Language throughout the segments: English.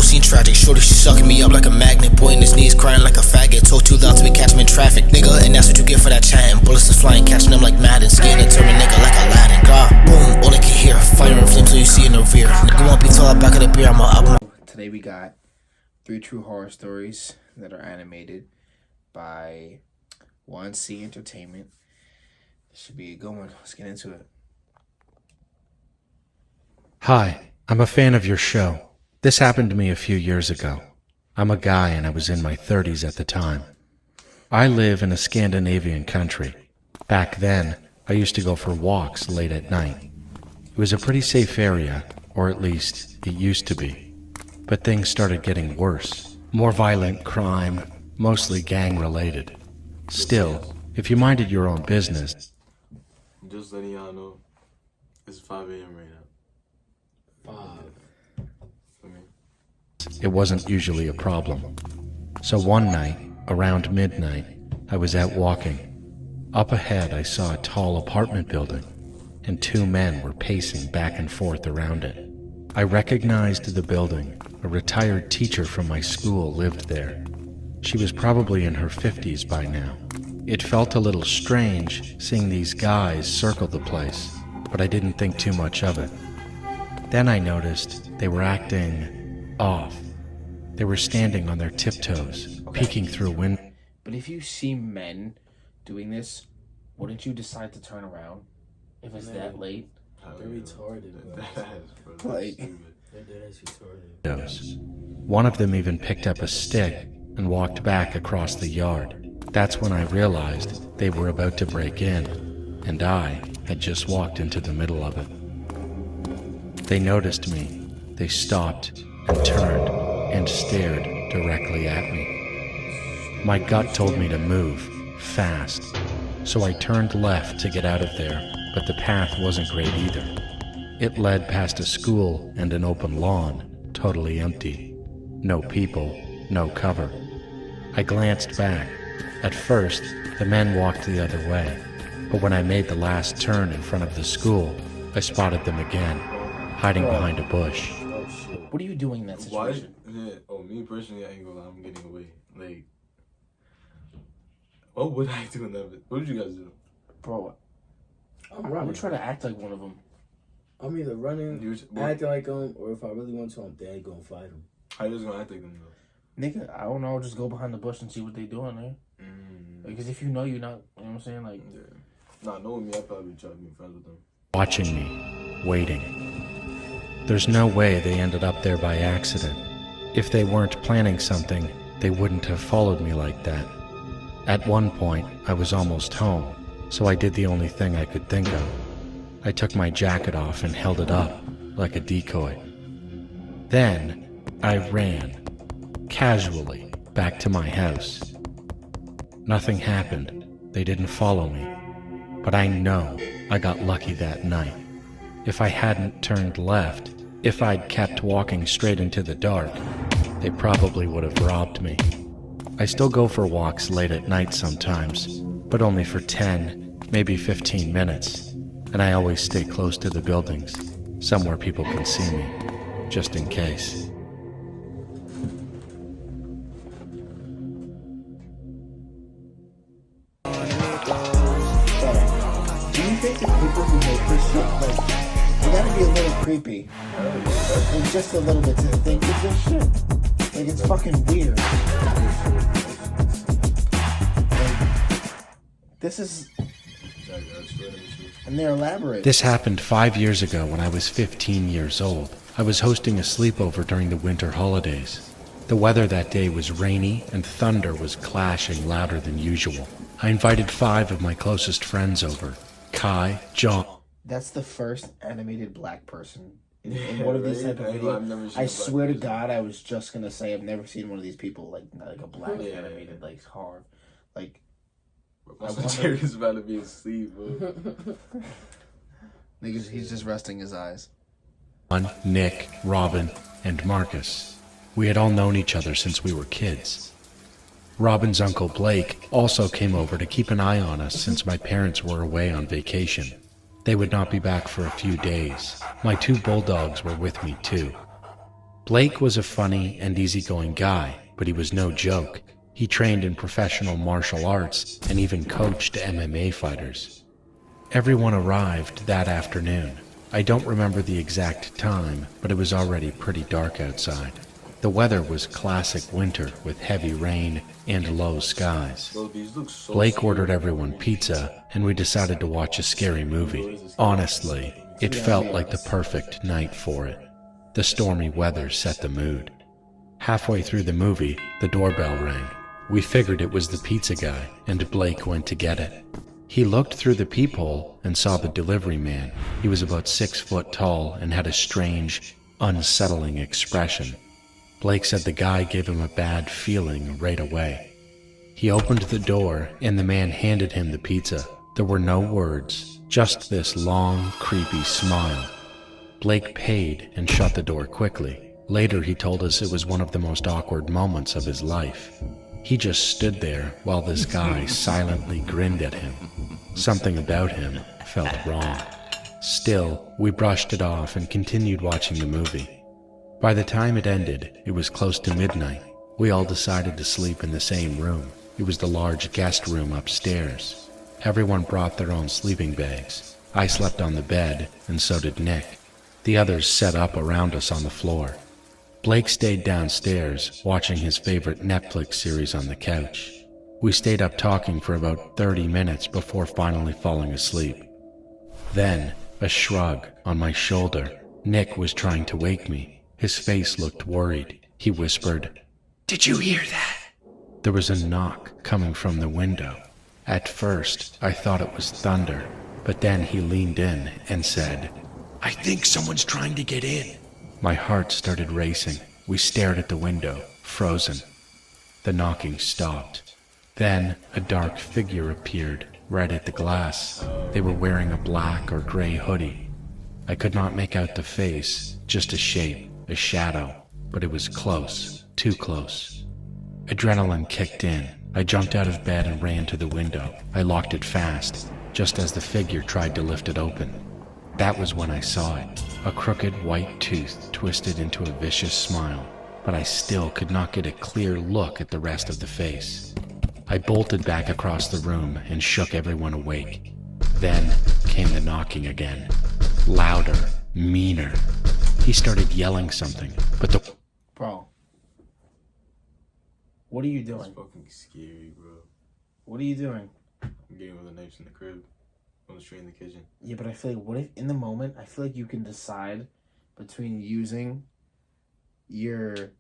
whole scene tragic. Shorty, she sucking me up like a magnet. Boy in his knees, crying like a faggot. Told too loud to me, catch him in traffic. Nigga, and that's what you get for that chatting. Bullets is flying, catching them like Madden. Skin and turning nigga like Aladdin. God, boom, all I can hear. Fire and flames, so you see in the rear. Nigga won't be tall out back of the beer. I'm up. Today we got 3 true horror stories that are animated by 1C Entertainment. This should be a good one. Let's get into it. Hi, I'm a fan of your show. This happened to me a few years ago. I'm a guy and I was in my 30s at the time. I live in a Scandinavian country. Back then, I used to go for walks late at night. It was a pretty safe area, or at least it used to be. But things started getting worse. More violent crime, mostly gang-related. Still, if you minded your own business... Just letting y'all know, it's 5 a.m. right now. 5. For me. It wasn't usually a problem. So one night, around midnight, I was out walking. Up ahead, I saw a tall apartment building, and 2 men were pacing back and forth around it. I recognized the building. A retired teacher from my school lived there. She was probably in her 50s by now. It felt a little strange seeing these guys circle the place, but I didn't think too much of it. Then I noticed they were acting off. They were standing on their tiptoes, peeking through a window. But if you see men doing this, wouldn't you decide to turn around if it's that late? They're retarded, bro. Like, they're dead retarded. One of them even picked up a stick and walked back across the yard. That's when I realized they were about to break in, and I had just walked into the middle of it. They noticed me. They stopped and turned and stared directly at me. My gut told me to move, fast, so I turned left to get out of there, but the path wasn't great either. It led past a school and an open lawn, totally empty. No people, no cover. I glanced back. At first, the men walked the other way, but when I made the last turn in front of the school, I spotted them again, hiding behind a bush. what are you doing in that situation? Why? Yeah. Oh, me personally, I ain't gonna lie, I'm getting away. Like, what would I do in that? What would you guys do? Bro, I'm I'm running. gonna try to act like one of them. I'm either running, acting like them, or if I really want to, I'm dead gonna fight them. How you just gonna act like them though? Nigga, I don't know, just go behind the bush and see what they doing there. Because if you know you're not, you know what I'm saying? Like, Yeah. Nah, knowing me, I'd probably try to be friends with them. Watching me, waiting. There's no way they ended up there by accident. If they weren't planning something, they wouldn't have followed me like that. At one point, I was almost home, so I did the only thing I could think of. I took my jacket off and held it up, like a decoy. Then, I ran, casually, back to my house. Nothing happened. They didn't follow me. But I know I got lucky that night. If I hadn't turned left, if I'd kept walking straight into the dark, they probably would have robbed me. I still go for walks late at night sometimes, but only for 10, maybe 15 minutes. And I always stay close to the buildings, somewhere people can see me, just in case. do you think the people who make this shit, like, they gotta be a little creepy? Like, just a little bit to think it's this shit. Like, it's fucking weird. Like, this is... And they're elaborate. This happened 5 years ago when I was 15 years old. I was hosting a sleepover during the winter holidays. The weather that day was rainy and thunder was clashing louder than usual. I invited 5 of my closest friends over. Kai, John. That's the first animated black person in one of these type of videos. I swear to God, I was just gonna say I've never seen one of these people like a black animated like hard, like. Jerry's about to be asleep, bro. Niggas, he's just resting his eyes. Nick, Robin, and Marcus. We had all known each other since we were kids. Robin's uncle Blake also came over to keep an eye on us since my parents were away on vacation. They would not be back for a few days. My 2 bulldogs were with me too. Blake was a funny and easygoing guy, but he was no joke. He trained in professional martial arts and even coached MMA fighters. Everyone arrived that afternoon. I don't remember the exact time, but it was already pretty dark outside. The weather was classic winter with heavy rain and low skies. Blake ordered everyone pizza, and we decided to watch a scary movie. Honestly, it felt like the perfect night for it. The stormy weather set the mood. Halfway through the movie, the doorbell rang. We figured it was the pizza guy, and Blake went to get it. He looked through the peephole and saw the delivery man. He was about 6 foot tall and had a strange, unsettling expression. Blake said the guy gave him a bad feeling right away. He opened the door and the man handed him the pizza. There were no words, just this long, creepy smile. Blake paid and shut the door quickly. Later he told us it was one of the most awkward moments of his life. He just stood there while this guy silently grinned at him. Something about him felt wrong. Still, we brushed it off and continued watching the movie. By the time it ended, it was close to midnight. We all decided to sleep in the same room. It was the large guest room upstairs. Everyone brought their own sleeping bags. I slept on the bed, and so did Nick. The others set up around us on the floor. Blake stayed downstairs, watching his favorite Netflix series on the couch. We stayed up talking for about 30 minutes before finally falling asleep. Then, a shrug on my shoulder. Nick was trying to wake me. His face looked worried. He whispered, "Did you hear that?" There was a knock coming from the window. At first, I thought it was thunder, but then he leaned in and said, "I think someone's trying to get in." My heart started racing. We stared at the window, frozen. The knocking stopped. Then a dark figure appeared right at the glass. They were wearing a black or gray hoodie. I could not make out the face, just a shape. A shadow, but it was close, too close. Adrenaline kicked in. I jumped out of bed and ran to the window. I locked it fast, just as the figure tried to lift it open. That was when I saw it, a crooked white tooth twisted into a vicious smile, but I still could not get a clear look at the rest of the face. I bolted back across the room and shook everyone awake. Then came the knocking again, louder, meaner. He started yelling something, but the... Bro. What are you doing? It's fucking scary, bro. What are you doing? I'm getting with the knives in the crib. On the street in the kitchen. Yeah, but I feel like, what if, in the moment, I feel like you can decide between using your...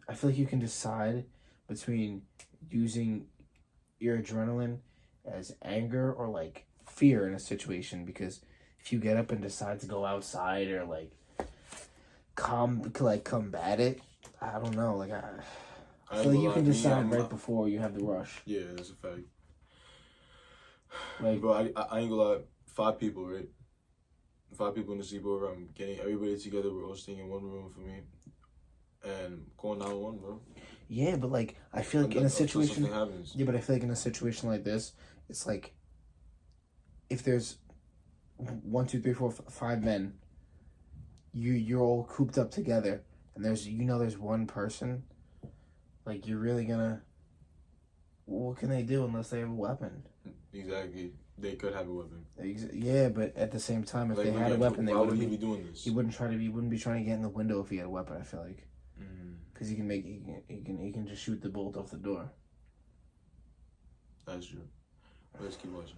I feel like you can decide between using your adrenaline as anger or, like, fear in a situation, because if you get up and decide to go outside or, like, combat it, I don't know, like, I feel like you can decide right before you have the rush. Yeah, that's a fact. Like, bro, I ain't gonna lie, 5 people, right? 5 people in the sleepover. I'm getting everybody together. We're all staying in one room for me, and calling 911, bro. Yeah, but like, I feel like in a situation, yeah, but I feel like in a situation like this, it's like, if there's 1, 2, 3, 4, 5 men, you're all cooped up together, and there's one person, like, you're really gonna, what can they do unless they have a weapon? Exactly. They could have a weapon. Yeah, but at the same time, if they had a weapon, they wouldn't be doing this. He wouldn't be trying to get in the window if he had a weapon. I feel like, because he can just shoot the bolt off the door. That's true. Let's keep watching.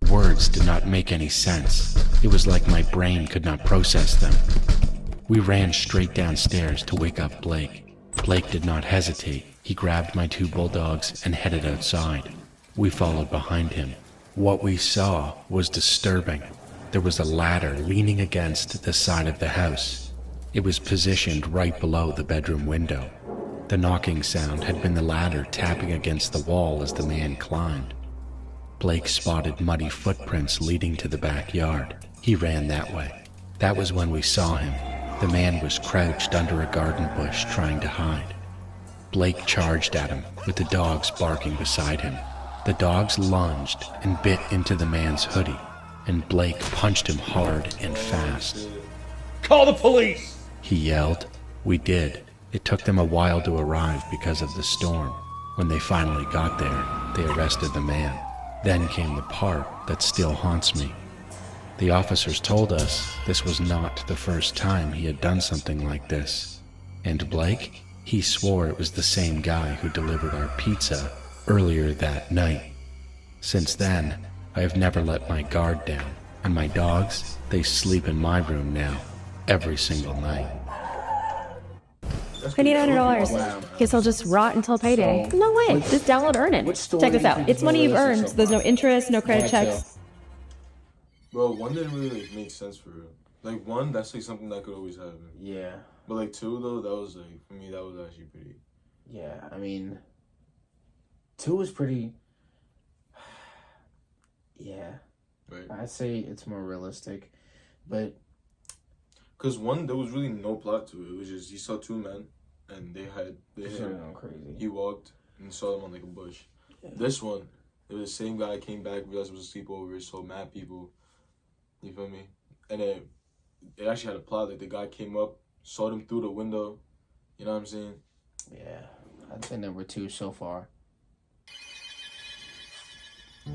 Words did not make any sense. It was like my brain could not process them. We ran straight downstairs to wake up Blake. Blake did not hesitate. He grabbed my 2 bulldogs and headed outside. We followed behind him. What we saw was disturbing. There was a ladder leaning against the side of the house. It was positioned right below the bedroom window. The knocking sound had been the ladder tapping against the wall as the man climbed. Blake spotted muddy footprints leading to the backyard. He ran that way. That was when we saw him. The man was crouched under a garden bush trying to hide. Blake charged at him, with the dogs barking beside him. The dogs lunged and bit into the man's hoodie, and Blake punched him hard and fast. Call the police! he yelled. We did. It took them a while to arrive because of the storm. When they finally got there, they arrested the man. Then came the part that still haunts me. The officers told us this was not the first time he had done something like this. And Blake, he swore it was the same guy who delivered our pizza earlier that night. Since then, I have never let my guard down, and my dogs, they sleep in my room now, every single night. I need $100. Guess I'll just rot until payday. No way. Just download Earnin. Check this out. It's money you've earned. There's no interest, no credit checks. Bro, one didn't really like make sense for real. Like one, that's like something that could always happen. Yeah. But like two though, that was like for me that was actually pretty. Yeah, I mean, two is pretty. Yeah. Right. I'd say it's more realistic, but. Cause one, there was really no plot to it. It was just he saw two men, and they hit him. Crazy. He walked and saw them on like a bush. Yeah. This one, it was the same guy came back, realized it was a sleepover, saw mad people. You feel me? And it actually had a plot. Like the guy came up, saw them through the window. You know what I'm saying? Yeah, I'd say number two so far.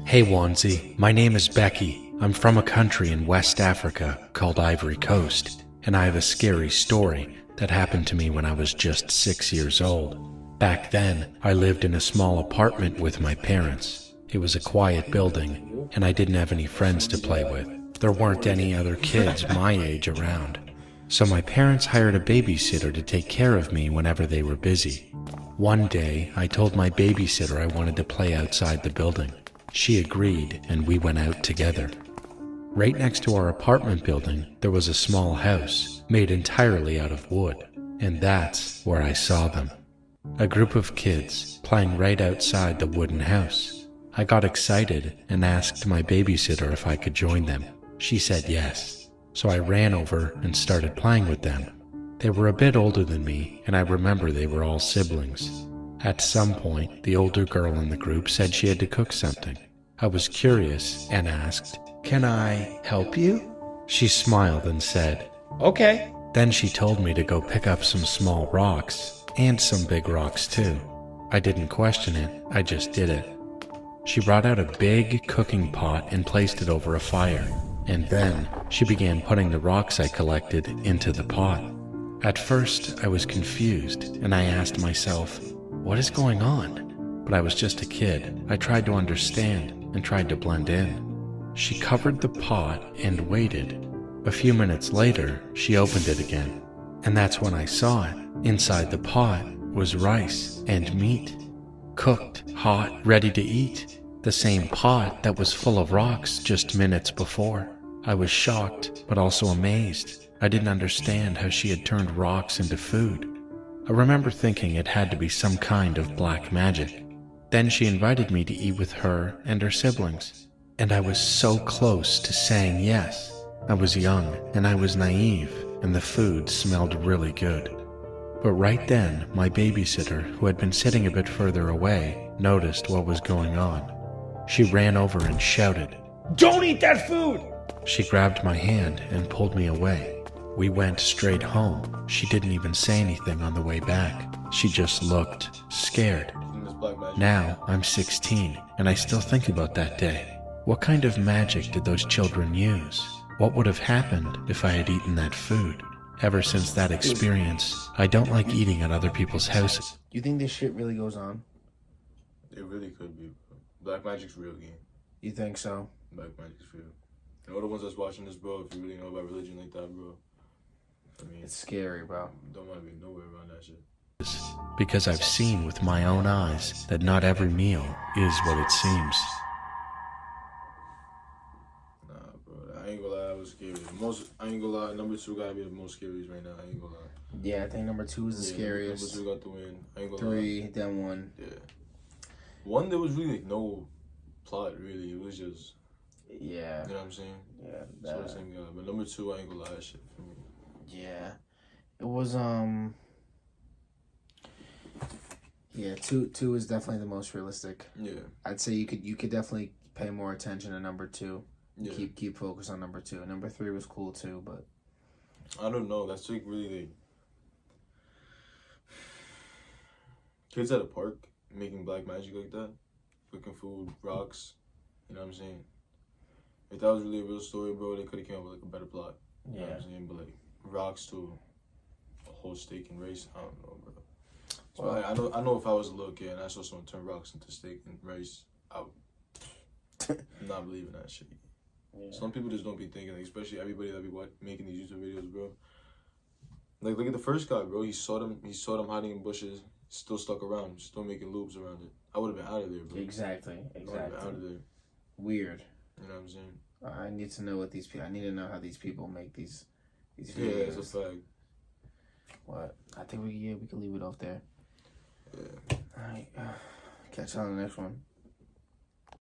Hey Wanzi, my name is Becky. I'm from a country in West Africa called Ivory Coast, and I have a scary story that happened to me when I was just 6 years old. Back then, I lived in a small apartment with my parents. It was a quiet building, and I didn't have any friends to play with. There weren't any other kids my age around. So my parents hired a babysitter to take care of me whenever they were busy. One day, I told my babysitter I wanted to play outside the building. She agreed, and we went out together. Right next to our apartment building, there was a small house made entirely out of wood, and that's where I saw them. A group of kids playing right outside the wooden house. I got excited and asked my babysitter if I could join them. She said yes, so I ran over and started playing with them. They were a bit older than me, and I remember they were all siblings. At some point, the older girl in the group said she had to cook something. I was curious and asked, "Can I help you?" She smiled and said, "Okay." Then she told me to go pick up some small rocks, and some big rocks too. I didn't question it, I just did it. She brought out a big cooking pot and placed it over a fire, and then she began putting the rocks I collected into the pot. At first, I was confused, and I asked myself, what is going on? But I was just a kid. I tried to understand and tried to blend in. She covered the pot and waited. A few minutes later, she opened it again. And that's when I saw it. Inside the pot was rice and meat. Cooked, hot, ready to eat. The same pot that was full of rocks just minutes before. I was shocked, but also amazed. I didn't understand how she had turned rocks into food. I remember thinking it had to be some kind of black magic. Then she invited me to eat with her and her siblings, and I was so close to saying yes. I was young, and I was naive, and the food smelled really good. But right then, my babysitter, who had been sitting a bit further away, noticed what was going on. She ran over and shouted, "Don't eat that food!" She grabbed my hand and pulled me away. We went straight home. She didn't even say anything on the way back. She just looked scared. Now I'm 16, and I still think about that day. What kind of magic did those children use? What would have happened if I had eaten that food? Ever since that experience, I don't like eating at other people's houses. You think this shit really goes on? It really could be. Black magic's real, game. You think so? Black magic's real. And all the ones that's watching this, bro, if you really know about religion like that, bro, I mean, it's scary, bro. Don't want to be nowhere around that shit. Because I've seen with my own eyes that not every meal is what it seems. Nah, bro, I ain't gonna lie, that was scary. I ain't gonna lie, number two gotta be the most scariest right now. I ain't gonna lie. Yeah, I think number two is the scariest. Number two got the win. I ain't gonna Three, lie. then one. Yeah. One, there was really like no plot, really. It was just. Yeah. You know what I'm saying? Yeah. So the same guy. But number two, I ain't gonna lie, that shit for me. Yeah. It was, yeah, two is definitely the most realistic. Yeah. I'd say you could definitely pay more attention to number two. Yeah. Keep focus on number two. Number three was cool too, but I don't know. That's like really kids at a park making black magic like that, flicking food, rocks. You know what I'm saying? If that was really a real story, bro, they could have came up with like a better plot. You know what I'm saying? But like rocks to a whole steak and rice, I don't know, bro. So well, I know if I was a little kid and I saw someone turn rocks into steak and rice, I would not believe in that shit. Yeah. Some people just don't be thinking, like, especially everybody that be making these YouTube videos, bro. Like, look at the first guy, bro. He saw them hiding in bushes, still stuck around, still making loops around it. I would have been out of there, bro. Exactly. I would have been out of there. Weird. You know what I'm saying? I need to know what these people. I need to know how these people make these videos. Yeah, it's a fact. What? I think we can leave it off there. Yeah. All right. Catch you on the next one.